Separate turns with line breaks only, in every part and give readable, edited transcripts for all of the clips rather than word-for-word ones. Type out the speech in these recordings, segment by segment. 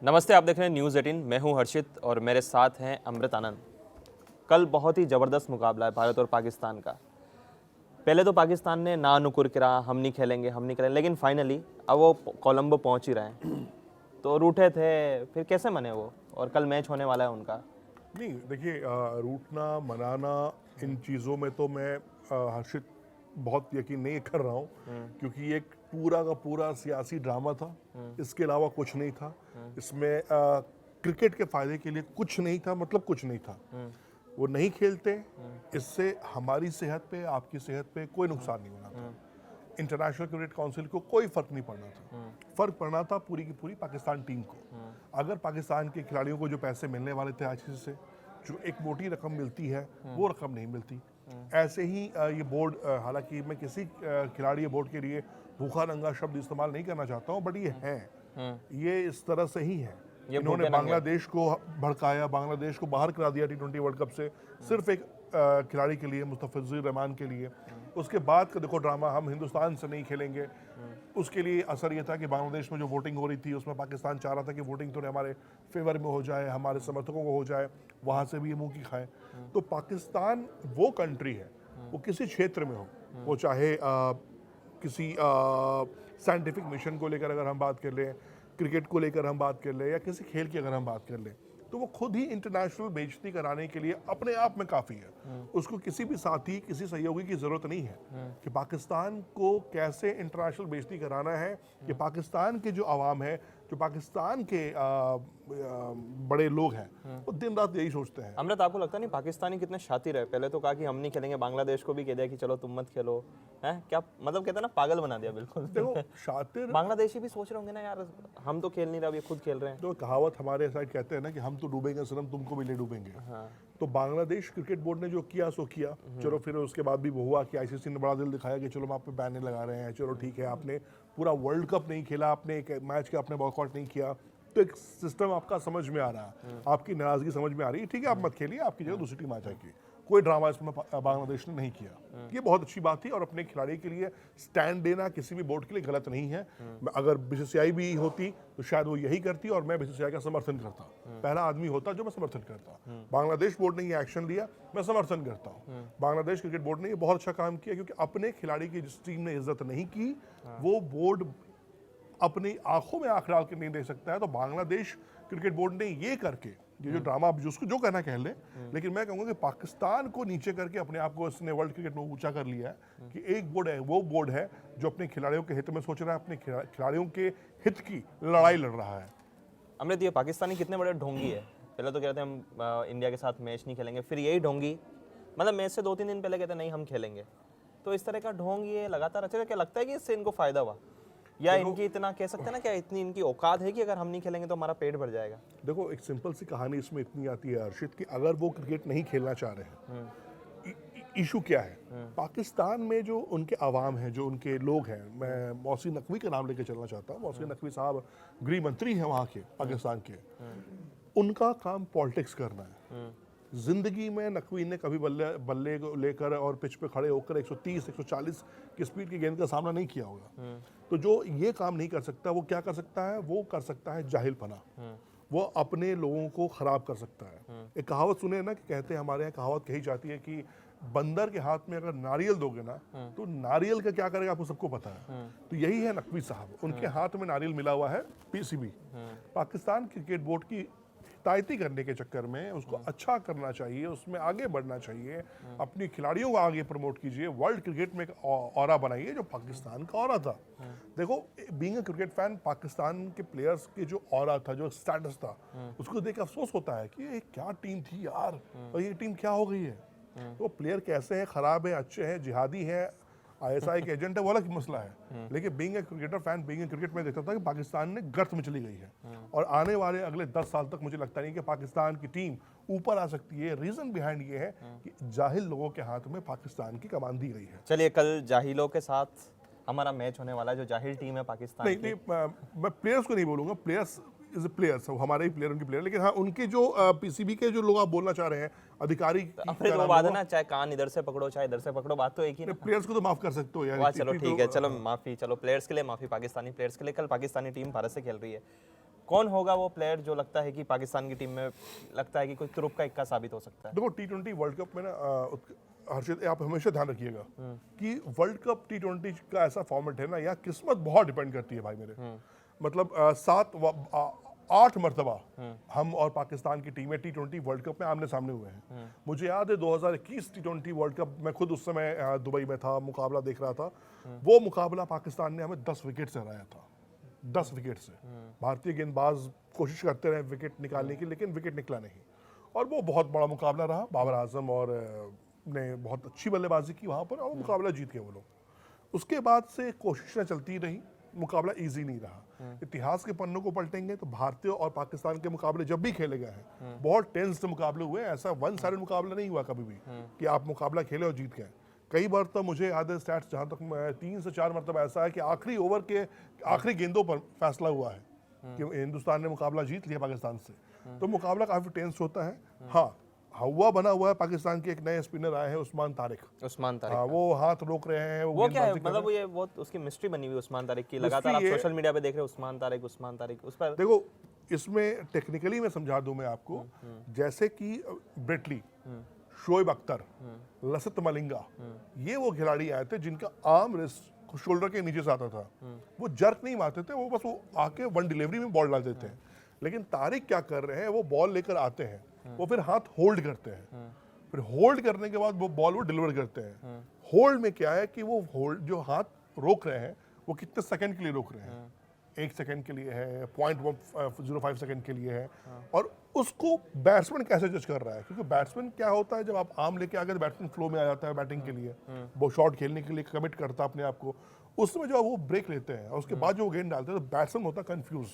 नमस्ते, आप देख रहे हैं न्यूज़ 18। मैं हूं हर्षित और मेरे साथ हैं अमृत आनंद। कल बहुत ही ज़बरदस्त मुकाबला है भारत और पाकिस्तान का। पहले तो पाकिस्तान ने ना नुकुर करा, हम नहीं खेलेंगे, लेकिन फाइनली अब वो कोलंबो पहुंच ही रहे हैं। तो रूठे थे, फिर कैसे मने वो, और कल मैच होने वाला है उनका।
नहीं देखिए, रूठना मनाना इन चीज़ों में तो मैं हर्षित बहुत यकीन नहीं कर रहा हूँ, क्योंकि ये एक पूरा का पूरा सियासी ड्रामा था। इसके अलावा कुछ नहीं था इसमें। क्रिकेट के फायदे के लिए कुछ नहीं था, मतलब कुछ नहीं था। वो नहीं खेलते, इससे हमारी सेहत पे, आपकी सेहत पे कोई नुकसान नहीं होना था। इंटरनेशनल क्रिकेट काउंसिल को कोई फर्क नहीं पड़ना था। फर्क पड़ना था पूरी की पूरी पाकिस्तान टीम को। अगर पाकिस्तान के खिलाड़ियों को जो पैसे मिलने वाले थे आईसीसी से, जो एक मोटी रकम मिलती है, वो रकम नहीं मिलती। ऐसे ही ये बोर्ड, हालांकि मैं किसी खिलाड़ी बोर्ड के लिए भूखा नंगा शब्द इस्तेमाल नहीं करना चाहता हूँ, बट ये है, ये इस तरह से ही है। इन्होंने बांग्लादेश को भड़काया, बांग्लादेश को बाहर करा दिया T20 वर्ल्ड कप से, सिर्फ एक खिलाड़ी के लिए, मुस्तफिजुर रहमान के लिए। उसके बाद का देखो ड्रामा, हम हिंदुस्तान से नहीं खेलेंगे। उसके लिए असर ये था कि बांग्लादेश में जो वोटिंग हो रही थी, उसमें पाकिस्तान चाह रहा था कि वोटिंग तो हमारे फेवर में हो जाए, हमारे समर्थकों को हो जाए, वहाँ से भी ये मुंह की खाए। तो पाकिस्तान वो कंट्री है, वो किसी क्षेत्र में हो, वो चाहे किसी साइंटिफिक मिशन को लेकर अगर हम बात कर लें, क्रिकेट को लेकर हम बात कर लें, या किसी खेल की अगर हम बात कर लें, तो वो खुद ही इंटरनेशनल बेइज्जती कराने के लिए अपने आप में काफ़ी है। उसको किसी भी साथी, किसी सहयोगी की ज़रूरत नहीं है कि पाकिस्तान को कैसे इंटरनेशनल बेइज्जती कराना है। कि पाकिस्तान के जो आवाम है, जो पाकिस्तान के बड़े लोग हैं, वो दिन रात यही सोचते हैं।
अमृत, आपको लगता नहीं पाकिस्तानी कितने शातिर है? पहले तो कहा कि हम नहीं खेलेंगे, बांग्लादेश को भी कह दिया कि चलो तुम मत खेलो, है क्या? मतलब कहते हैं ना, पागल बना दिया बिल्कुल।
देखो शातिर,
बांग्लादेशी भी सोच रहे होंगे ना, यार हम तो खेल नहीं रहे, अब ये खुद खेल रहे हैं।
तो कहावत हमारे साइड कहते हैं ना कि हम तो डूबेंगे सनम, तुमको भी ले डूबेंगे।
हाँ।
तो बांग्लादेश क्रिकेट बोर्ड ने जो किया सो किया। चलो फिर उसके बाद भी वो हुआ कि आईसीसी ने बड़ा दिल दिखाया कि चलो हम आप पे बैन नहीं लगा रहे हैं, चलो ठीक है, आपने पूरा वर्ल्ड कप नहीं खेला, आपने एक मैच का आपने बॉयकॉट नहीं किया, तो एक सिस्टम आपका समझ में आ रहा है, आपकी नाराजगी समझ में आ रही है, ठीक है आप मत खेलिए, आपकी जगह दूसरी टीम आ जाएगी। कोई ड्रामा इसमें बांग्लादेश ने नहीं किया। ये बहुत अच्छी बात थी, और अपने खिलाड़ी के लिए स्टैंड देना किसी भी बोर्ड के लिए गलत नहीं है। अगर बीसीसीआई भी होती तो शायद वो यही करती, और मैं बीसीसीआई का समर्थन करता, पहला आदमी होता जो मैं समर्थन करता। बांग्लादेश बोर्ड ने ये एक्शन लिया, मैं समर्थन करता हूँ। बांग्लादेश क्रिकेट बोर्ड ने ये बहुत अच्छा काम किया, क्योंकि अपने खिलाड़ी की जिस टीम ने इज्जत नहीं की, वो बोर्ड अपनी आंखों में आंख डाल के नहीं दे सकता है। तो बांग्लादेश क्रिकेट बोर्ड ने ये करके, ये जो ड्रामा, जिसको जो कहना कह ले, लेकिन मैं कहूँगा कि पाकिस्तान को नीचे करके अपने आप को इसने वर्ल्ड क्रिकेट में ऊंचा कर लिया है। कि एक बोर्ड है, वो बोर्ड है जो अपने खिलाड़ियों के हित में सोच रहा है, अपने खिलाड़ियों के हित की लड़ाई लड़ रहा है।
अमृत, ये पाकिस्तानी कितने बड़े ढोंगी है। पहले तो कहते हैं हम इंडिया के साथ मैच नहीं खेलेंगे, फिर यही ढोंगी, मतलब मैच से 2-3 दिन पहले कहते हैं नहीं हम खेलेंगे। तो इस तरह का ढोंग ये लगातार अच्छा, क्या लगता है कि इससे इनको फायदा हुआ, या इनकी इतना कह सकते हैं ना, क्या इतनी इनकी औकात है कि अगर हम नहीं खेलेंगे तो हमारा पेट भर जाएगा?
देखो, एक सिंपल सी कहानी इसमें इतनी आती है हर्षित, कि अगर वो क्रिकेट नहीं खेलना चाह रहे हैं, इशू क्या है? पाकिस्तान में जो उनके आवाम हैं, जो उनके लोग हैं, मैं मौसी नकवी का नाम लेके चलना चाहता हूँ। मौसी नकवी साहब गृह मंत्री हैं वहाँ के, पाकिस्तान के। उनका काम पॉलिटिक्स करना है। जिंदगी में नकवी ने कभी बल्ले को लेकर और पिच पे खड़े होकर 130-140 की स्पीड की गेंद का सामना नहीं किया होगा। तो जो ये काम नहीं कर सकता, वो क्या कर सकता है? वो कर सकता है जाहिलपना। वो अपने लोगों को खराब कर सकता है। एक कहावत सुने ना, कि कहते हैं, हमारे यहाँ कहावत कही जाती है कि बंदर के हाथ में अगर नारियल दोगे ना, तो नारियल का क्या करेगा आपको सबको पता है। तो यही है नकवी साहब, उनके हाथ में नारियल मिला हुआ है, पीसीबी। पाकिस्तान क्रिकेट बोर्ड की हिदायती करने के चक्कर में उसको अच्छा करना चाहिए, उसमें आगे बढ़ना चाहिए, अपने खिलाड़ियों को आगे प्रमोट कीजिए, वर्ल्ड क्रिकेट में एक ऑरा बनाइए जो पाकिस्तान का ऑरा था। देखो, being a cricket fan, Pakistan के प्लेयर्स के जो ऑरा था, जो स्टेटस था, उसको देख के अफसोस होता है कि ये क्या टीम थी यार, और ये टीम क्या हो गई है। तो प्लेयर कैसे हैं, खराब है, अच्छे हैं, जिहादी हैं, आईएसआई के एजेंट है, वो अलग मसला है। लेकिन being a cricketer fan, being a cricket में देखता था कि पाकिस्तान ने गर्त में चली गई है, और आने वाले अगले 10 साल तक मुझे लगता नहीं कि पाकिस्तान की टीम ऊपर आ सकती है। रीजन बिहाइंड ये है कि जाहिल लोगों के हाथ में पाकिस्तान की कमान दी गई है।
चलिए, कल जाहिलों के साथ हमारा मैच होने वाला है, जो जाहिल टीम है पाकिस्तान
नहीं
की।
नहीं, मैं प्लेयर्स को नहीं बोलूंगा, प्लेयर्स इज प्लेयर्स, हमारे ही प्लेयर, उनके प्लेयर, लेकिन हाँ, उनके जो पीसीबी के जो लोग आप बोलना चाह रहे हैं, अधिकारी,
अपने तो बात है ना, चाहे कान इधर से पकड़ो चाहे इधर से पकड़ो, बात तो एक ही ना।
प्लेयर्स को तो माफ कर सकते हो यार।
वाह, चलो ठीक है, चलो माफी, चलो प्लेयर्स के लिए माफी, पाकिस्तानी प्लेयर्स के लिए। कल पाकिस्तानी टीम भारत से खेल रही है, कौन होगा वो प्लेयर जो लगता है कि पाकिस्तान की टीम में लगता है कि कोई तुरुप का इक्का साबित हो सकता है?
देखो T20 वर्ल्ड कप में ना हर्षित आप हमेशा ध्यान रखिएगा कि वर्ल्ड कप T20 का ऐसा फॉर्मेट है ना, यहाँ किस्मत बहुत डिपेंड करती है भाई मेरे। मतलब 8 मरतबा हम और पाकिस्तान की टीमें T20 वर्ल्ड कप में आमने सामने हुए हैं। मुझे याद है 2021 T20 वर्ल्ड कप में खुद उस समय दुबई में था, मुकाबला देख रहा था। वो मुकाबला पाकिस्तान ने हमें 10 विकेट से हराया था, 10 विकेट से। भारतीय गेंदबाज कोशिश करते रहे विकेट निकालने की, लेकिन विकेट निकला नहीं, और वो बहुत बड़ा मुकाबला रहा। बाबर आजम और ने बहुत अच्छी बल्लेबाजी की वहाँ पर, और मुकाबला जीत गए वो लोग। उसके बाद से कोशिशें चलती रही, मुकाबला इजी नहीं रहा। इतिहास के पन्नों को पलटेंगे तो भारतीय और पाकिस्तान के मुकाबले जब भी खेले गए हैं बहुत टेंस्ड मुकाबले हुए। ऐसा वन साइडेड मुकाबला नहीं हुआ कभी भी कि आप मुकाबला खेले और जीत गए। कई बार तो मुझे याद है स्टैट्स जहाँ तक 3 से 4 मरतबा ऐसा है कि आखिरी ओवर के आखिरी गेंदों पर फैसला हुआ है कि हिंदुस्तान ने मुकाबला जीत लिया पाकिस्तान से। तो मुकाबला काफी टेंस होता है। हाँ, हवा बना हुआ है। पाकिस्तान के एक नए स्पिनर आए हैं, उस्मान तारिक।
हाँ,
वो हाथ रोक रहे हैं,
वो क्या है, मतलब वो ये बहुत उसकी मिस्ट्री बनी हुई उस्मान तारिक की। लगातार आप सोशल मीडिया पे देख रहे हो उस्मान तारिक उस पर।
देखो, इसमें टेक्निकली मैं समझा दूं मैं आपको, जैसे कि ब्रेटली, शोएब अख्तर, लसित मलिंगा, ये वो खिलाड़ी आए थे जिनका आर्म रिस्ट शोल्डर के नीचे से आता था। वो जर्क नहीं मारते थे, वो बस वो आके वन डिलीवरी में बॉल डाल देते हैं। लेकिन तारिक क्या कर रहे हैं, वो बॉल लेकर आते हैं, वो फिर हाथ होल्ड करते हैं, फिर होल्ड करने के बाद वो बॉल वो डिलीवर करते हैं। होल्ड में क्या है कि वो होल्ड जो हाथ रोक रहे हैं वो कितने सेकंड के लिए रोक रहे हैं, 1 सेकंड के लिए है, 0.05 सेकंड के लिए है, और उसको बैट्समैन कैसे जज कर रहा है। क्योंकि बैट्समैन क्या होता है, जब आप आर्म लेके आ गए तो बैट्समैन फ्लो में आ जाता है बैटिंग के लिए, वो शॉट खेलने के लिए कमिट करता है अपने आप को। उसमें जो वो ब्रेक लेते हैं और उसके बाद जो वो गेंद डालते हैं तो बैट्समैन होता है कंफ्यूज।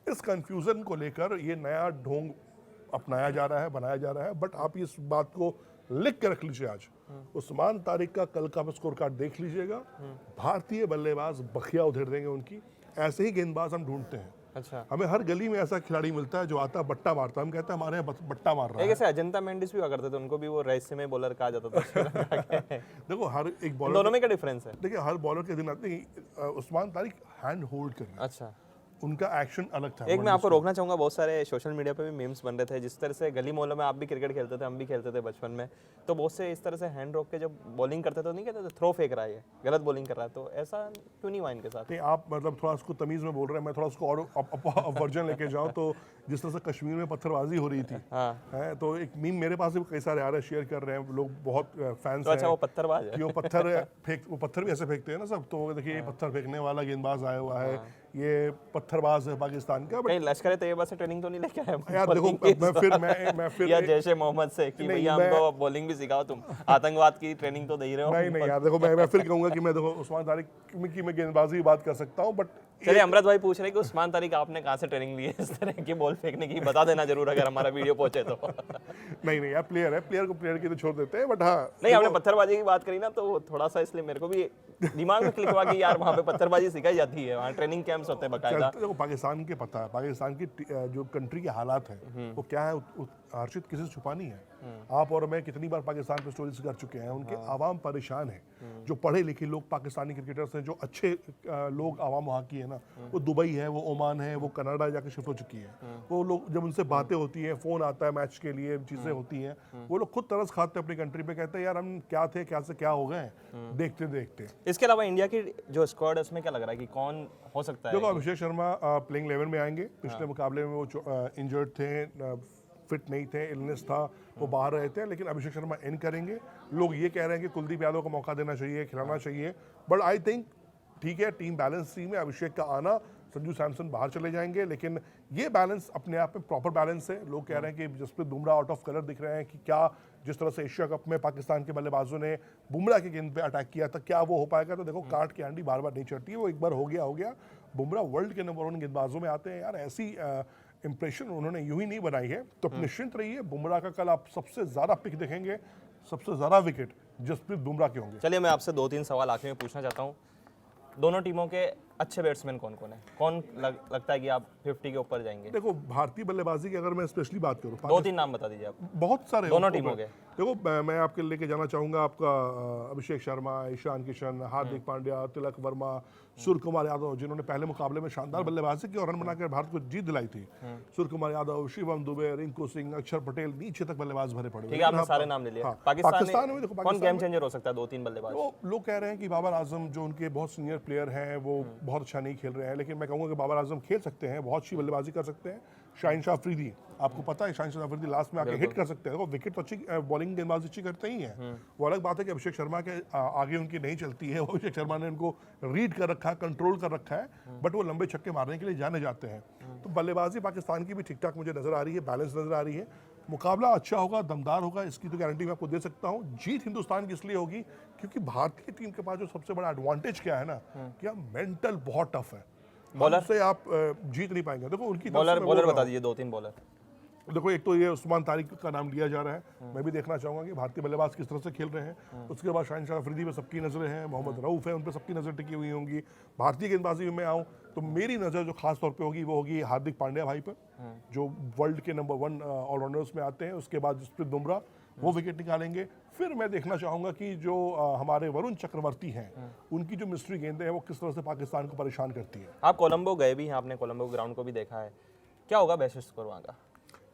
इस कंफ्यूजन को लेकर ये नया ढोंग अपनाया जा रहा है, बनाया जा रहा है। बट आप इस बात को लिख के रख लीजिए, आज उस्मान तारिक का कल का स्कोर कार्ड देख लीजिएगा। भारतीय बल्लेबाज बखिया उधेड़ देंगे उनकी। ऐसे ही गेंदबाज हम ढूंढते हैं।
अच्छा,
हमें हर गली में ऐसा खिलाड़ी मिलता है जो आता है बट्टा मारता है। हम कहते हैं हमारे यहाँ बट्टा मार रहा है।
एक ऐसे अजंता मेंडिस भी हुआ करते थे, उनको भी वो रहस्यमय बॉलर कहा जाता था।
देखो, हर एक बॉलर,
दोनों में क्या डिफरेंस है?
देखिए हर बॉलर के दिन आते हैं। उस्मान तारिक हैंड होल्ड कर रहे हैं,
अच्छा,
उनका एक्शन अलग था।
एक मैं आपको रोकना चाहूंगा, बहुत सारे सोशल मीडिया पे भी मीम्स बन रहे थे जिस तरह से गली मोहल्लों में आप भी क्रिकेट खेलते थे, हम भी खेलते थे बचपन में, तो बहुत से इस तरह से हैंड रोक के जब बॉलिंग करते थे तो नहीं कहते थे थ्रो फेंक रहा है, ये गलत बॉलिंग कर रहा है। तो ऐसा क्यों नहीं हुआ इनके साथ?
नहीं, आप मतलब थोड़ा उसको तमीज में बोल रहे हैं, मैं थोड़ा उसको और वर्जन लेके जाऊं तो जिस तरह से कश्मीर में पत्थरबाजी हो रही थी, है तो एक मीम मेरे पास भी कई सारे आ रहे हैं, शेयर कर रहे हैं लोग, बहुत फैंस
तो अच्छा, वो पत्थरबाज है
कि वो पत्थर भी ऐसे फेंकते हैं ना सब। तो देखिए, ये पत्थर फेंकने वाला गेंदबाज आया हुआ है, ये पत्थरबाज है पाकिस्तान का।
कहीं लश्कर तैयबा से ट्रेनिंग तो नहीं लेके आया
यार देखो, मैं फिर
या जैसे मोहम्मद से कि भैया हमको बॉलिंग भी सिखाओ, तुम आतंकवाद की ट्रेनिंग तो दे ही रहे हो।
नहीं यार, देखो मैं फिर कहूंगा कि मैं देखो उस्मान तारिक की मैं गेंदबाजी की बात कर सकता हूँ, बट
चलिए, अमृत भाई पूछ रहे हैं कि उस्मान तारिक आपने कहाँ से ट्रेनिंग ली है इस तरह की बॉल फेंकने की, बता देना जरूर अगर हमारा वीडियो पहुंचे तो।
नहीं यार, प्लेयर है, प्लेयर को प्लेयर की तो छोड़ देते हैं। बट हाँ,
नहीं, हमने पत्थरबाजी की बात करी ना, तो थोड़ा सा इसलिए मेरे को भी दिमाग में क्लिक हुआ कि यार वहाँ पे पत्थरबाजी सिखाई जाती है, वहाँ ट्रेनिंग कैंप्स होते हैं बकायदा।
देखो, पाकिस्तान के पता है, पाकिस्तान की जो कंट्री के हालात है वो क्या है, हर्षित किसी से छुपा नहीं है। आप और मैं कितनी बार पाकिस्तान पे स्टोरीज कर चुके हैं। उनके आवाम परेशान है, जो पढ़े लिखे लोग पाकिस्तानी क्रिकेटर्स हैं, जो अच्छे लोग आवाम वहाँ की है ना, वो दुबई है, वो ओमान है, वो कनाडा जाके शिफ्ट हो चुकी है। वो लोग जब उनसे बातें होती हैं, फोन आता है मैच के लिए, चीजें होती हैं, वो लोग खुद तरस खाते हैं अपनी कंट्री पे, कहते हैं यार हम क्या थे, क्या से क्या हो गए देखते देखते।
इसके अलावा इंडिया की जो स्क्वाड है उसमें क्या लग रहा है कि कौन हो सकता है?
देखो, अभिषेक शर्मा प्लेइंग 11 में आएंगे। पिछले मुकाबले में वो इंजर्ड थे, फिट नहीं थे, इलनेस था, वो बाहर रहे थे, लेकिन अभिषेक शर्मा इन करेंगे। लोग ये कह रहे हैं कि कुलदीप यादव को मौका देना चाहिए, खिलाना चाहिए, बट आई थिंक ठीक है, टीम बैलेंस टीम में अभिषेक का आना, संजू सैमसन बाहर चले जाएंगे, लेकिन ये बैलेंस अपने आप में प्रॉपर बैलेंस है। लोग कह रहे हैं कि Jasprit Bumrah out of colour दिख रहे हैं कि क्या जिस तरह से एशिया कप में पाकिस्तान के बल्लेबाजों ने बुमराह की गेंद पे अटैक किया था, क्या वो हो पाएगा? तो देखो, कांट की आंडी बार बार नहीं चढ़ती है, वो एक बार हो गया। बुमराह वर्ल्ड के नंबर 1 गेंदबाजों में आते हैं यार, ऐसी इंप्रेशन उन्होंने यूं ही नहीं बनाई है। तो निश्चिंत रहिए, बुमराह का कल आप सबसे ज्यादा पिक देखेंगे, सबसे ज्यादा विकेट जसप्रीत बुमराह के होंगे।
चलिए, मैं आपसे 2-3 सवाल आखिर में पूछना चाहता हूँ। दोनों टीमों के अच्छे बैट्समैन कौन कौन है? कौन लगता है कि आप 50 के ऊपर जाएंगे?
देखो भारतीय बल्लेबाजी की अगर मैं स्पेशली बात करूँ,
2-3 नाम बता दीजिए आप।
बहुत सारे
दोनों टीमों के।
देखो मैं आपके लेके जाना चाहूंगा आपका अभिषेक शर्मा, ईशान किशन, हार्दिक पांड्या, तिलक वर्मा, सूर्य कुमार यादव, जिन्होंने पहले मुकाबले में शानदार बल्लेबाजी की और रन बनाकर भारत को जीत दिलाई थी। सूर्य कुमार यादव, शिवम दुबे, रिंकू सिंह, अक्षर पटेल, नीचे तक बल्लेबाज भरे पड़े।
ठीक है, आपने सारे नाम ले लिए। पाकिस्तान में देखो कौन गेम चेंजर हो सकता है? 2-3 बल्लेबाज।
तो लोग कह रहे हैं कि बाबर आजम, जो उनके बहुत सीनियर प्लेयर हैं, वो बहुत अच्छा नहीं खेल रहे हैं, लेकिन मैं कहूँगा कि बाबर आजम खेल सकते हैं, बहुत अच्छी बल्लेबाजी कर सकते हैं। शाहीन शाह अफरीदी, आपको पता है शाहीन शाह अफरीदी लास्ट में आके हिट कर सकते हैं। विकेट तो अच्छी, बॉलिंग गेंदबाजी अच्छी करते ही हैं। वो अलग बात है कि अभिषेक शर्मा के आगे उनकी नहीं चलती है। अभिषेक शर्मा ने उनको रीड कर रखा है, कंट्रोल कर रखा है, बट वो लंबे छक्के मारने के लिए जाने जाते हैं। तो बल्लेबाजी पाकिस्तान की भी ठीक ठाक मुझे नजर आ रही है, बैलेंस नजर आ रही है। मुकाबला अच्छा होगा, दमदार होगा, इसकी तो गारंटी मैं आपको दे सकता हूँ। जीत हिंदुस्तान की इसलिए होगी क्योंकि भारतीय टीम के पास जो सबसे बड़ा एडवांटेज क्या है ना, कि मेंटल बहुत टफ है।
बॉलर
से आप जीत नहीं पाएंगे। देखो उनकी
बॉलर बता दीजिए, 2-3 बॉलर।
देखो एक तो ये उस्मान तारिक का नाम लिया जा रहा है, मैं भी देखना चाहूंगा कि भारतीय बल्लेबाज किस तरह से खेल रहे हैं। उसके बाद शाहीन शाह अफरीदी पे सबकी नजरें हैं, मोहम्मद रऊफ है, उन पर सबकी नजर टिकी हुई होंगी। भारतीय गेंदबाजी में आऊँ तो मेरी नज़र जो खास तौर पे होगी वो होगी हार्दिक पांड्या भाई पर, जो वर्ल्ड के नंबर 1 ऑलराउंडर्स में आते हैं। उसके बाद जसप्रीत बुमराह, वो विकेट निकालेंगे। फिर मैं देखना चाहूँगा कि जो हमारे वरुण चक्रवर्ती हैं, उनकी जो मिस्ट्री गेंदें हैं वो किस तरह से पाकिस्तान को परेशान करती है।
आप कोलंबो गए भी हैं, आपने कोलंबो ग्राउंड को भी देखा है, क्या होगा बेस्ट स्कोर वहाँ का?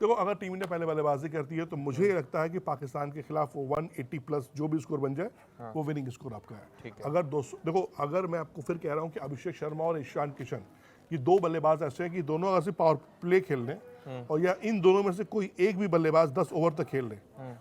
देखो अगर टीम इंडिया पहले बल्लेबाजी करती है तो मुझे ये लगता है कि पाकिस्तान के खिलाफ 180 प्लस जो भी स्कोर बन जाए, वो विनिंग स्कोर आपका है। अगर 200, देखो अगर मैं आपको फिर कह रहा हूँ कि अभिषेक शर्मा और ईशान किशन, ये 2 बल्लेबाज ऐसे हैं कि दोनों अगर से पावर प्ले खेल लें और या इन दोनों में से कोई एक भी बल्लेबाज 10 ओवर तक खेल ले,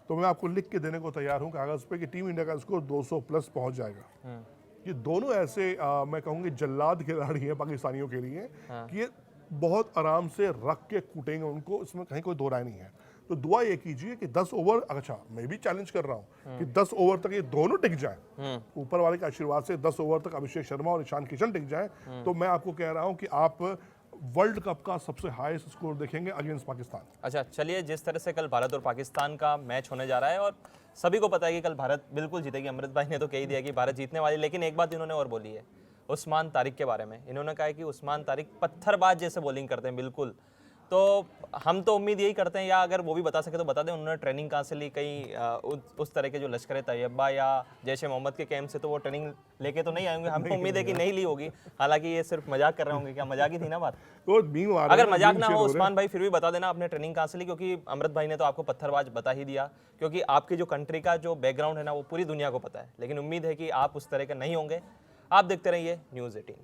तो मैं आपको लिख के देने को तैयार हूँ कागज पे कि टीम इंडिया का स्कोर 200 प्लस पहुंच जाएगा। ये दोनों ऐसे मैं कहूँगी जल्लाद खिलाड़ी हैं पाकिस्तानियों के लिए कि ये बहुत आराम से रख के कूटेंगे उनको, इसमें कहीं कोई दो राय नहीं है। तो दुआ ये कीजिए कि 10 ओवर, अच्छा मैं भी चैलेंज कर रहा हूँ कि 10 ओवर तक ये दोनों टिक जाएं, ऊपर वाले के आशीर्वाद से 10 ओवर तक अभिषेक शर्मा और ईशान किशन टिक जाएं, तो मैं आपको कह रहा हूँ कि आप वर्ल्ड कप का सबसे हाईएस्ट स्कोर देखेंगे अगेंस्ट पाकिस्तान।
अच्छा चलिए, जिस तरह से कल भारत और पाकिस्तान का मैच होने जा रहा है और सभी को पता है कि कल भारत बिल्कुल जीतेगी, अमृत भाई ने तो कह ही दिया कि भारत जीतने वाली, लेकिन एक बात इन्होंने और बोली है उस्मान तारिक के बारे में। इन्होंने कहा है कि उस्मान तारिक पत्थरबाज जैसे बॉलिंग करते हैं बिल्कुल। तो हम तो उम्मीद यही करते हैं, या अगर वो भी बता सके तो बता दें, उन्होंने ट्रेनिंग कहाँ से ली? कहीं उस तरह के जो लश्कर तैयबा या जैश ए मोहम्मद के कैंप से तो वो ट्रेनिंग लेके तो नहीं आएंगे? हमें उम्मीद है कि नहीं ली होगी, हालांकि ये सिर्फ मजाक कर रहे होंगे। क्या मजाक ही थी ना बात? अगर मजाक ना हो उस्मान भाई, फिर भी बता देना आपने ट्रेनिंग कहाँ से ली, क्योंकि अमृत भाई ने तो आपको पत्थरबाज बता ही दिया, क्योंकि आपकी जो कंट्री का जो बैकग्राउंड है ना वो पूरी दुनिया को पता है। लेकिन उम्मीद है कि आप उस तरह का नहीं होंगे। आप देखते रहिए न्यूज़ 18।